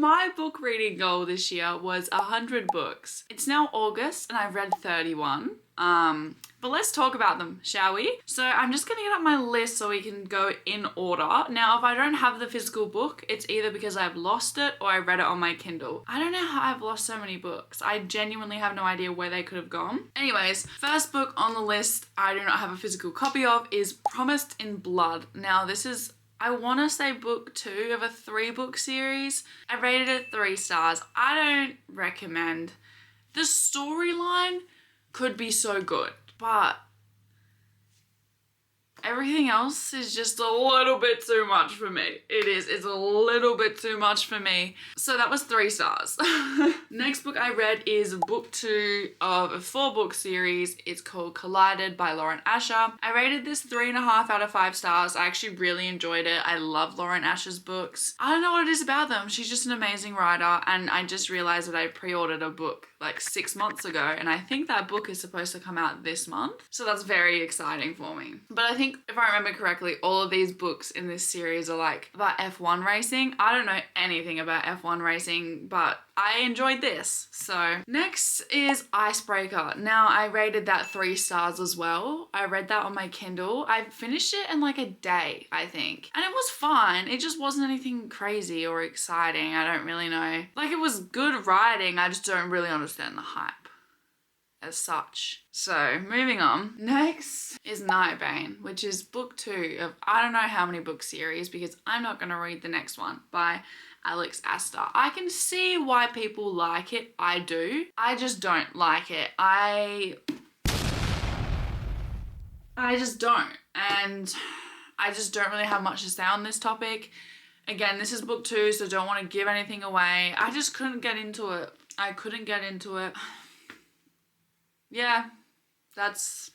My book reading goal this year was 100 books. It's now August and I've read 31. But let's talk about them, shall we? So I'm just gonna get up my list so we can go in order. Now, if I don't have the physical book, it's either because I've lost it or I read it on my Kindle. I don't know how I've lost so many books. I genuinely have no idea where they could have gone. Anyways, first book on the list I do not have a physical copy of is Promised in Blood. Now, this is, I want to say book 2 of a 3-book series. I rated it 3 stars. I don't recommend. The storyline could be so good, but everything else is just a little bit too much for me. It's a little bit too much for me. So that was 3 stars. Next book I read is book 2 of a 4-book series. It's called Collided by Lauren Asher. I rated this 3.5 out of 5 stars. I actually really enjoyed it. I love Lauren Asher's books. I don't know what it is about them. She's just an amazing writer, and I just realized that I pre-ordered a book like 6 months ago, and I think that book is supposed to come out this month. So that's very exciting for me. But I think if I remember correctly, all of these books in this series are like about F1 racing. I don't know anything about F1 racing, but I enjoyed this. So next is Icebreaker. Now, I rated that 3 stars as well. I read that on my Kindle. I finished it in like a day, I think. And it was fine. It just wasn't anything crazy or exciting. I don't really know. Like, it was good writing. I just don't really understand the hype as such. So moving on. Next is Nightbane, which is book 2 of I don't know how many book series, because I'm not going to read the next one, by Alex Astor. I can see why people like it. I do. I just don't like it. I just don't. And I just don't really have much to say on this topic. Again, this is book 2, so don't want to give anything away. I just couldn't get into it. I couldn't get into it. Yeah, that's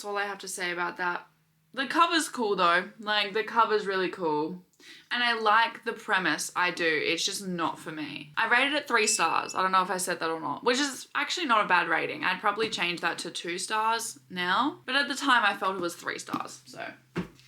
all I have to say about that. The cover's cool though. Like, the cover's really cool. And I like the premise, I do. It's just not for me. I rated it 3 stars. I don't know if I said that or not, which is actually not a bad rating. I'd probably change that to 2 stars now. But at the time I felt it was 3 stars, so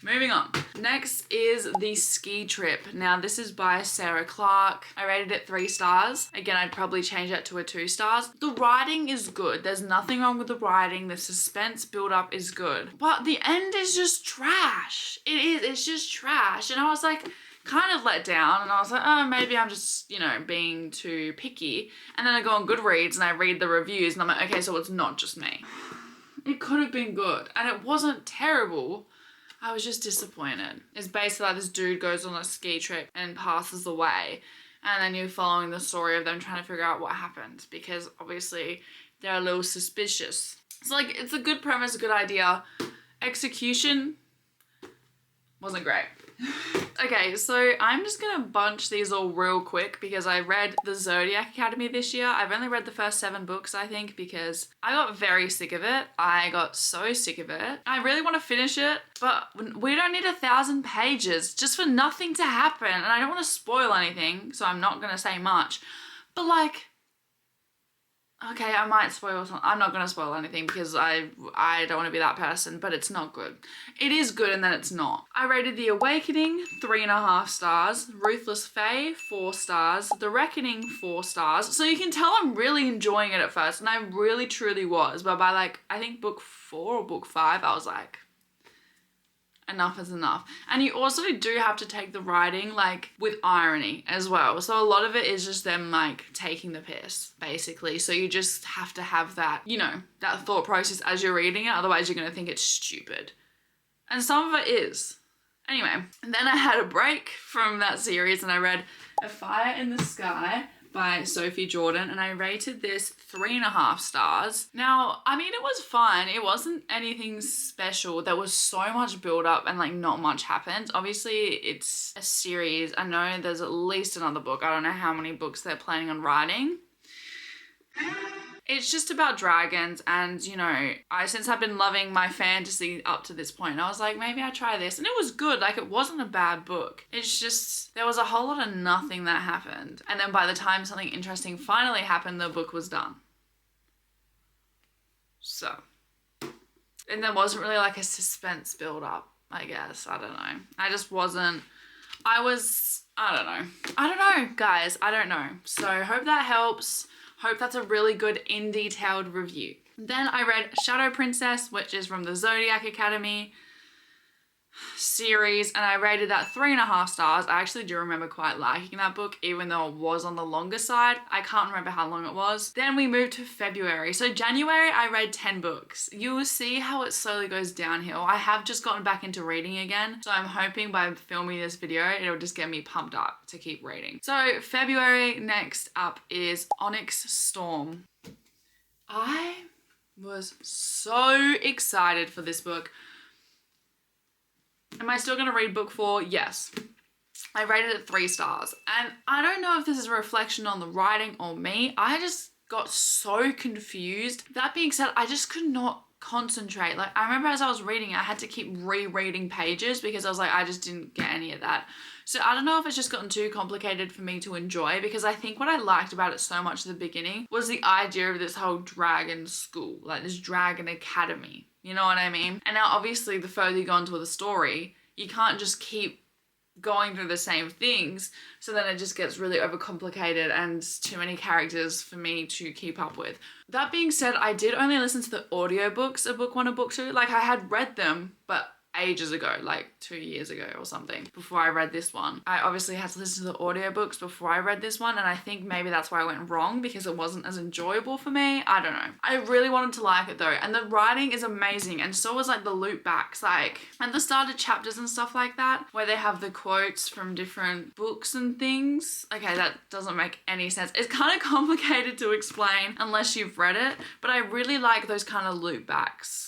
moving on. Next is The Ski Trip. Now, this is by Sarah Clark. I rated it 3 stars. Again, I'd probably change that to a 2 stars. The writing is good. There's nothing wrong with the writing. The suspense build up is good. But the end is just trash. It's just trash. And I was like, kind of let down, and I was like, oh, maybe I'm just, you know, being too picky. And then I go on Goodreads and I read the reviews and I'm like, okay, so it's not just me. It could have been good, and it wasn't terrible. I was just disappointed. It's basically like this dude goes on a ski trip and passes away, and then you're following the story of them trying to figure out what happened, because obviously they're a little suspicious. So like, it's a good premise, a good idea. Execution wasn't great. Okay, so I'm just gonna bunch these all real quick because I read the Zodiac Academy this year. I've only read the first 7 books, I think, because I got very sick of it. I got so sick of it. I really want to finish it, but we don't need 1,000 pages just for nothing to happen. And I don't want to spoil anything, so I'm not gonna say much. But like, okay, I might spoil something. I'm not going to spoil anything because I don't want to be that person, but it's not good. It is good and then it's not. I rated The Awakening 3.5 stars, Ruthless Fae 4 stars, The Reckoning 4 stars. So you can tell I'm really enjoying it at first, and I really truly was. But by like, I think book 4 or book 5, I was like, enough is enough. And you also do have to take the writing like with irony as well. So a lot of it is just them like taking the piss, basically. So you just have to have that, you know, that thought process as you're reading it. Otherwise you're going to think it's stupid. And some of it is. Anyway, and then I had a break from that series and I read A Fire in the Sky by Sophie Jordan, and I rated this 3.5 stars. Now, I mean, it was fine. It wasn't anything special. There was so much build up and like not much happened. Obviously, it's a series. I know there's at least another book. I don't know how many books they're planning on writing. It's just about dragons, and you know, since I've been loving my fantasy up to this point, I was like, maybe I try this, and it was good. Like, it wasn't a bad book. It's just, there was a whole lot of nothing that happened, and then by the time something interesting finally happened, the book was done. So, and there wasn't really like a suspense build up, I guess. I don't know. I just wasn't, I don't know. guys, I don't know. So hope that helps. Hope that's a really good in detailed review. Then I read Shadow Princess, which is from the Zodiac Academy series, and I rated that 3.5 stars. I actually do remember quite liking that book, even though it was on the longer side. I can't remember how long it was. Then we moved to February. So January, I read 10 books. You will see how it slowly goes downhill. I have just gotten back into reading again, so I'm hoping by filming this video, it'll just get me pumped up to keep reading. So February, next up is Onyx Storm. I was so excited for this book. Am I still going to read book 4? Yes. I rated it 3 stars. And I don't know if this is a reflection on the writing or me. I just got so confused. That being said, I just could not concentrate. Like, I remember as I was reading it, I had to keep rereading pages because I was like, I just didn't get any of that. So I don't know if it's just gotten too complicated for me to enjoy, because I think what I liked about it so much at the beginning was the idea of this whole dragon school, like this dragon academy. You know what I mean? And now obviously the further you go into the story, you can't just keep going through the same things. So then it just gets really overcomplicated and too many characters for me to keep up with. That being said, I did only listen to the audiobooks of book 1 and book 2. Like, I had read them, but ages ago, like 2 years ago or something, before I read this one. I obviously had to listen to the audiobooks before I read this one, and I think maybe that's why I went wrong, because it wasn't as enjoyable for me. I don't know. I really wanted to like it though, and the writing is amazing, and so was like the loop backs, like at the start of chapters and stuff like that, where they have the quotes from different books and things. Okay, that doesn't make any sense. It's kind of complicated to explain unless you've read it, but I really like those kind of loop backs.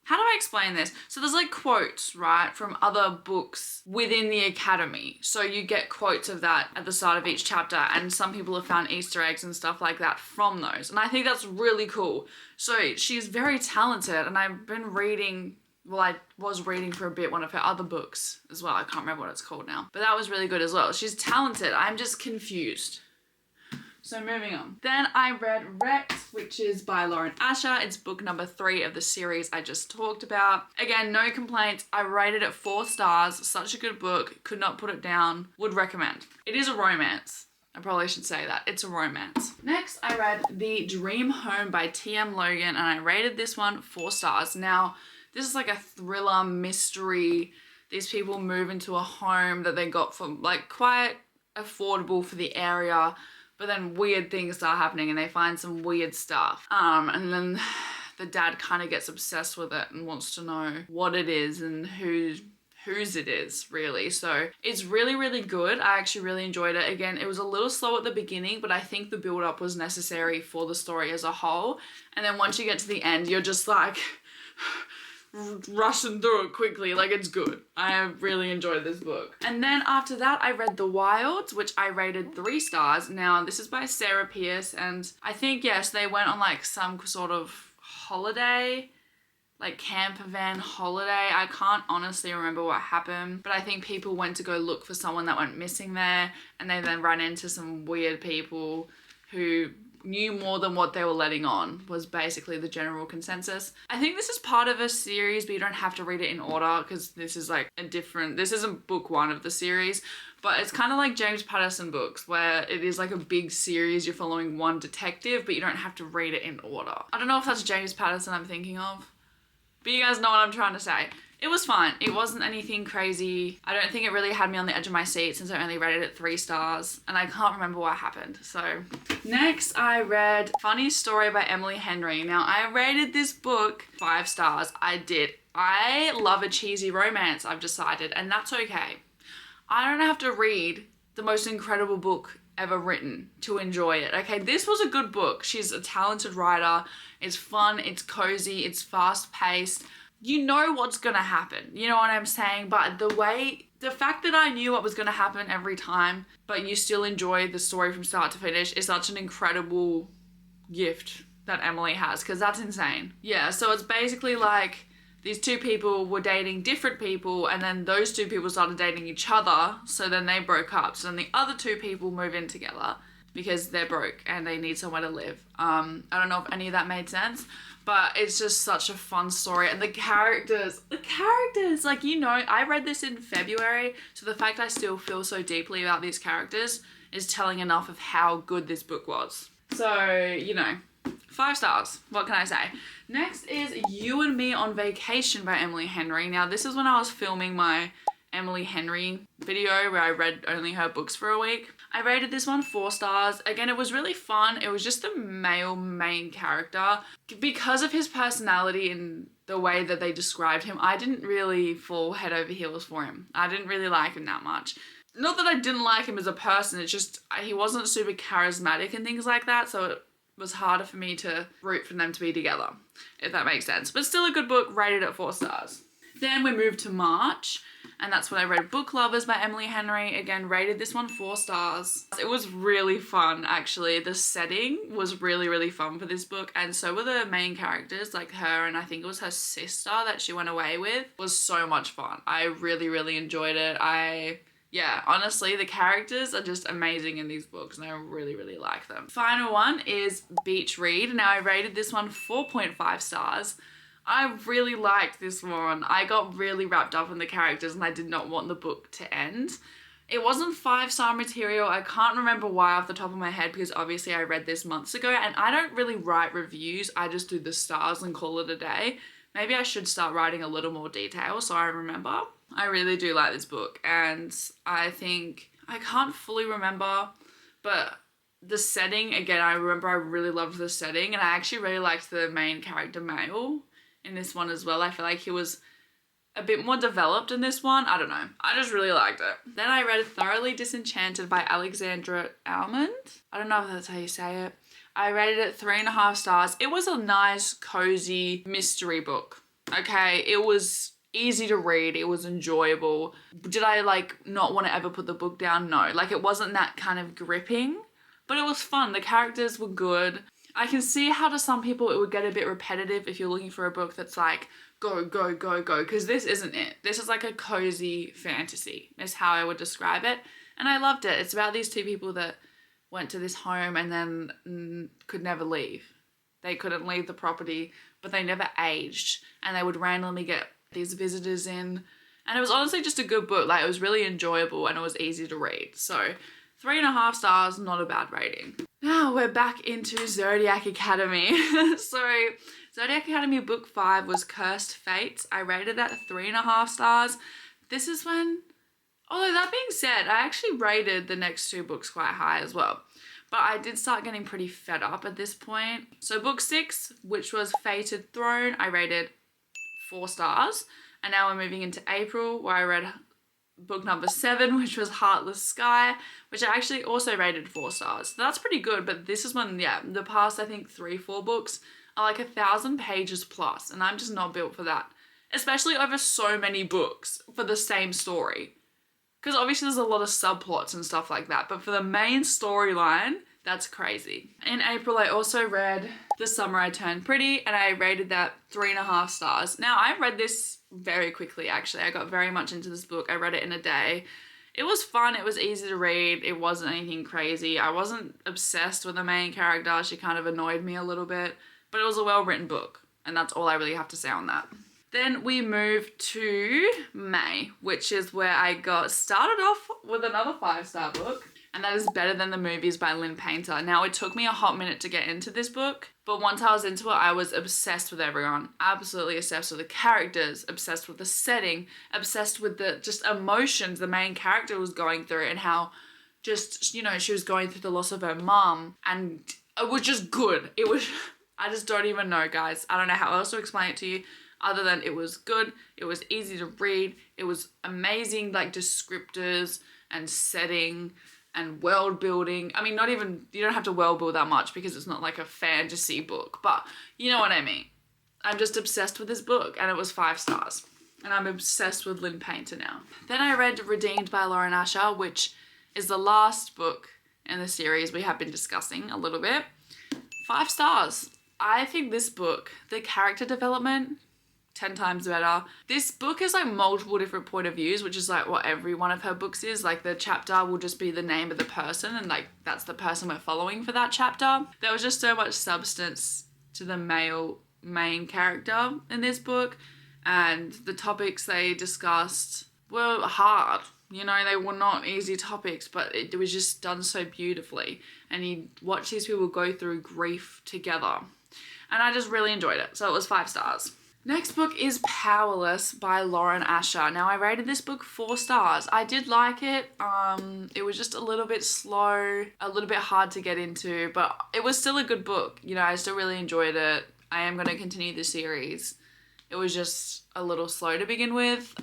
How do I explain this? So there's like quotes, right, from other books within the academy. So you get quotes of that at the start of each chapter, and some people have found Easter eggs and stuff like that from those. And I think that's really cool. So she's very talented, and I've been reading, well, I was reading for a bit one of her other books as well. I can't remember what it's called now, but that was really good as well. She's talented. I'm just confused. So moving on. Then I read Rex, which is by Lauren Asher. It's book number 3 of the series I just talked about. Again, no complaints. I rated it 4 stars. Such a good book. Could not put it down. Would recommend. It is a romance. I probably should say that. It's a romance. Next, I read The Dream Home by T.M. Logan, and I rated this one 4 stars. Now, this is like a thriller mystery. These people move into a home that they got from like quite affordable for the area, but then weird things start happening and they find some weird stuff. And then the dad kind of gets obsessed with it and wants to know what it is and whose it is, really. So it's really, really good. I actually really enjoyed it. Again, it was a little slow at the beginning, but I think the build up was necessary for the story as a whole. And then once you get to the end, you're just like rushing through it quickly. Like, it's good. I really enjoyed this book. And then after that, I read The Wilds, which I rated 3 stars. Now, this is by Sarah Pierce, and I think, yes, they went on like some sort of holiday, like camper van holiday. I can't honestly remember what happened, but I think people went to go look for someone that went missing there, and they then ran into some weird people who knew more than what they were letting on, was basically the general consensus. I think this is part of a series, but you don't have to read it in order, because this is like this isn't book 1 of the series, but it's kind of like James Patterson books, where it is like a big series. You're following one detective, but you don't have to read it in order. I don't know if that's James Patterson I'm thinking of, but you guys know what I'm trying to say. It was fine. It wasn't anything crazy. I don't think it really had me on the edge of my seat, since I only rated it 3 stars, and I can't remember what happened. So next I read Funny Story by Emily Henry. Now, I rated this book 5 stars. I did. I love a cheesy romance, I've decided, and that's okay. I don't have to read the most incredible book ever written to enjoy it. Okay, this was a good book. She's a talented writer. It's fun, it's cozy, it's fast paced. You know what's gonna happen, you know what I'm saying? But the fact that I knew what was gonna happen every time, but you still enjoy the story from start to finish, is such an incredible gift that Emily has, because that's insane. Yeah, so it's basically like these 2 people were dating different people, and then those 2 people started dating each other, so then they broke up. So then the other 2 people move in together because they're broke and they need somewhere to live. I don't know if any of that made sense, but it's just such a fun story. And the characters, like, you know, I read this in February, so the fact I still feel so deeply about these characters is telling enough of how good this book was. So, 5 stars. What can I say? Next is You and Me on Vacation by Emily Henry. Now, this is when I was filming my Emily Henry video where I read only her books for a week. I rated this one 4 stars. Again, it was really fun. It was just the male main character. Because of his personality and the way that they described him, I didn't really fall head over heels for him. I didn't really like him that much. Not that I didn't like him as a person, it's just he wasn't super charismatic and things like that, so it was harder for me to root for them to be together, if that makes sense. But still a good book, rated at 4 stars. Then we moved to March, and that's when I read Book Lovers by Emily Henry. Again, rated this one 4 stars. It was really fun, actually. The setting was really, really fun for this book, and so were the main characters, like her and I think it was her sister that she went away with. It was so much fun. I really, really enjoyed it. Yeah, honestly, the characters are just amazing in these books and I really, really like them. Final one is Beach Read. Now, I rated this one 4.5 stars. I really liked this one. I got really wrapped up in the characters and I did not want the book to end. It wasn't 5-star material. I can't remember why off the top of my head because obviously I read this months ago and I don't really write reviews. I just do the stars and call it a day. Maybe I should start writing a little more detail so I remember. I really do like this book and I think, I can't fully remember, but the setting, again, I remember I really loved the setting and I actually really liked the main character male in this one as well. I feel like he was a bit more developed in this one. I don't know. I just really liked it. Then I read Thoroughly Disenchanted by Alexandra Almond. I don't know if that's how you say it. I rated it 3.5 stars. It was a nice, cozy mystery book. Okay, it was easy to read. It was enjoyable. Did I not want to ever put the book down? No. It wasn't that kind of gripping, but it was fun. The characters were good. I can see how to some people it would get a bit repetitive if you're looking for a book that's go, go, go, go, because this isn't it. This is like a cozy fantasy is how I would describe it. And I loved it. It's about these 2 people that went to this home and then could never leave. They couldn't leave the property, but they never aged. And they would randomly get these visitors in. And it was honestly just a good book. It was really enjoyable and it was easy to read. So 3.5 stars, not a bad rating. Now we're back into Zodiac Academy. So Zodiac Academy book 5 was Cursed Fates. I rated that 3.5 stars. This is when, although that being said, I actually rated the next 2 books quite high as well. But I did start getting pretty fed up at this point. So book 6, which was Fated Throne, I rated 4 stars. And now we're moving into April where I read book number 7, which was Heartless Sky, which I actually also rated 4 stars. So that's pretty good, but this is when, the past, I think 3-4 books are 1,000 pages plus, and I'm just not built for that. Especially over so many books for the same story. Because obviously there's a lot of subplots and stuff like that, but for the main storyline, that's crazy. In April, I also read The Summer I Turned Pretty, and I rated that 3.5 stars. Now, I read this very quickly, actually. I got very much into this book. I read it in a day. It was fun. It was easy to read. It wasn't anything crazy. I wasn't obsessed with the main character. She kind of annoyed me a little bit, but it was a well-written book, and that's all I really have to say on that. Then we moved to May, which is where I got started off with another 5-star book. And that is Better Than the Movies by Lynn Painter. Now, it took me a hot minute to get into this book, but once I was into it, I was obsessed with everyone. Absolutely obsessed with the characters, obsessed with the setting, obsessed with the just emotions the main character was going through and how just, she was going through the loss of her mum. And it was just good. It was, I just don't even know, guys. I don't know how else to explain it to you other than it was good. It was easy to read. It was amazing, descriptors and setting and world building. I mean, you don't have to world build that much because it's not a fantasy book, but you know what I mean. I'm just obsessed with this book and it was 5 stars. And I'm obsessed with Lynn Painter now. Then I read Redeemed by Lauren Asher, which is the last book in the series we have been discussing a little bit. 5 stars. I think this book, the character development, 10 times better. This book is multiple different point of views, which is what every one of her books is. The chapter will just be the name of the person and that's the person we're following for that chapter. There was just so much substance to the male main character in this book, and the topics they discussed were hard. You know, they were not easy topics, but it was just done so beautifully. And you watch these people go through grief together. And I just really enjoyed it. So it was 5 stars. Next book is Powerless by Lauren Asher. Now, I rated this book 4 stars. I did like it. It was just a little bit slow, a little bit hard to get into, but it was still a good book. You know, I still really enjoyed it. I am going to continue the series. It was just a little slow to begin with.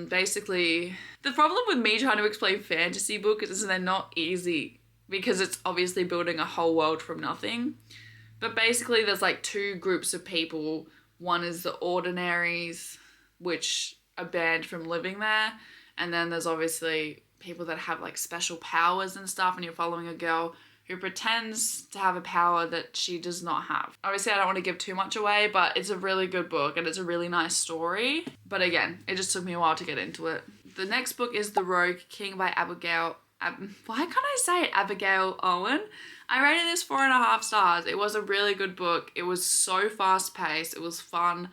Basically, the problem with me trying to explain fantasy books is they're not easy because it's obviously building a whole world from nothing. But basically, there's like 2 groups of people. One is the ordinaries, which are banned from living there. And then there's obviously people that have like special powers and stuff, and you're following a girl who pretends to have a power that she does not have. Obviously, I don't want to give too much away, but it's a really good book and it's a really nice story. But again, it just took me a while to get into it. The next book is The Rogue King by why can't I say it? Abigail Owen. I rated this 4.5 stars. It was a really good book. It was so fast paced. It was fun.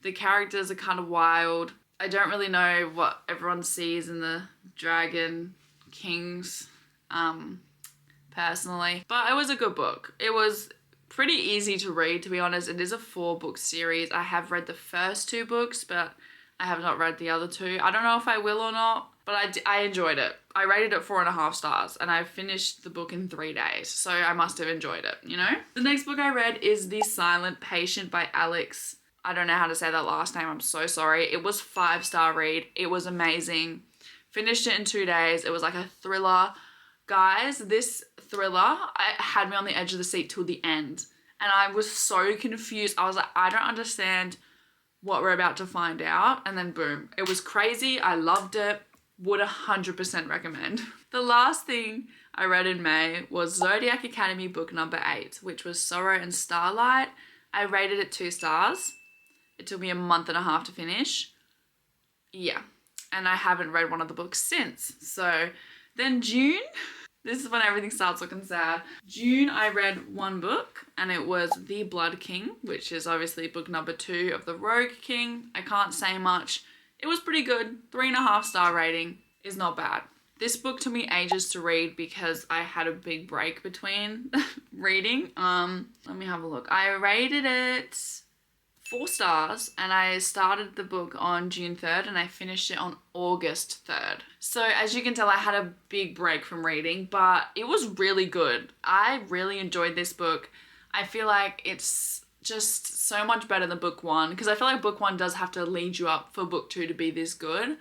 The characters are kind of wild. I don't really know what everyone sees in the Dragon Kings, personally, but it was a good book. It was pretty easy to read, to be honest. It is a 4-book series. I have read the first 2 books, but I have not read the other 2. I don't know if I will or not, but I enjoyed it. I rated it 4.5 stars, and I finished the book in 3 days, so I must have enjoyed it, you know? The next book I read is The Silent Patient by Alex. I don't know how to say that last name. I'm so sorry. It was 5-star read. It was amazing. Finished it in 2 days. It was like a thriller. Guys, this thriller had me on the edge of the seat till the end, and I was so confused. I was like, I don't understand what we're about to find out, and then boom. It was crazy. I loved it. Would 100% recommend. The last thing I read in May was Zodiac Academy book number 8, which was Sorrow and Starlight. I rated it 2 stars. It took me a month and a half to finish. Yeah, and I haven't read one of the books since. So then June, this is when everything starts looking sad. June, I read 1 book, and it was The Blood King, which is obviously book number 2 of The Rogue King. I can't say much. It was pretty good. 3.5 star rating is not bad. This book took me ages to read because I had a big break between reading. Let me have a look. I rated it 4 stars, and I started the book on June 3rd and I finished it on August 3rd. So as you can tell, I had a big break from reading, but it was really good. I really enjoyed this book. I feel like it's just so much better than book 1, because I feel like book 1 does have to lead you up for book 2 to be this good.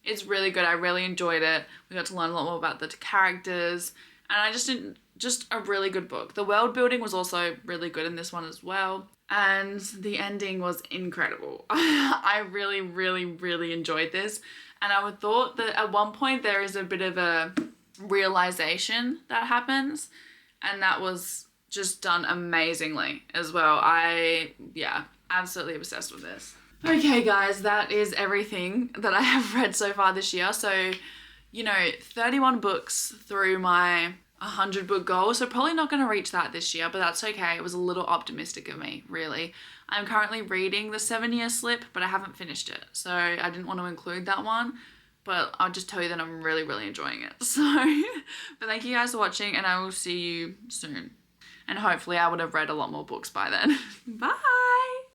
It's really good. I really enjoyed it. We got to learn a lot more about the characters, and I just a really good book. The world building was also really good in this one as well, and the ending was incredible. I really, really, really enjoyed this, and I would thought that at one point there is a bit of a realization that happens, and that was just done amazingly as well. Yeah, absolutely obsessed with this. Okay guys, that is everything that I have read so far this year. So, you know, 31 books through my 100 book goal. So probably not going to reach that this year, but that's okay. It was a little optimistic of me, really. I'm currently reading The 7-Year Slip, but I haven't finished it. So I didn't want to include that one, but I'll just tell you that I'm really, really enjoying it. So, but thank you guys for watching, and I will see you soon. And hopefully I would have read a lot more books by then. Bye!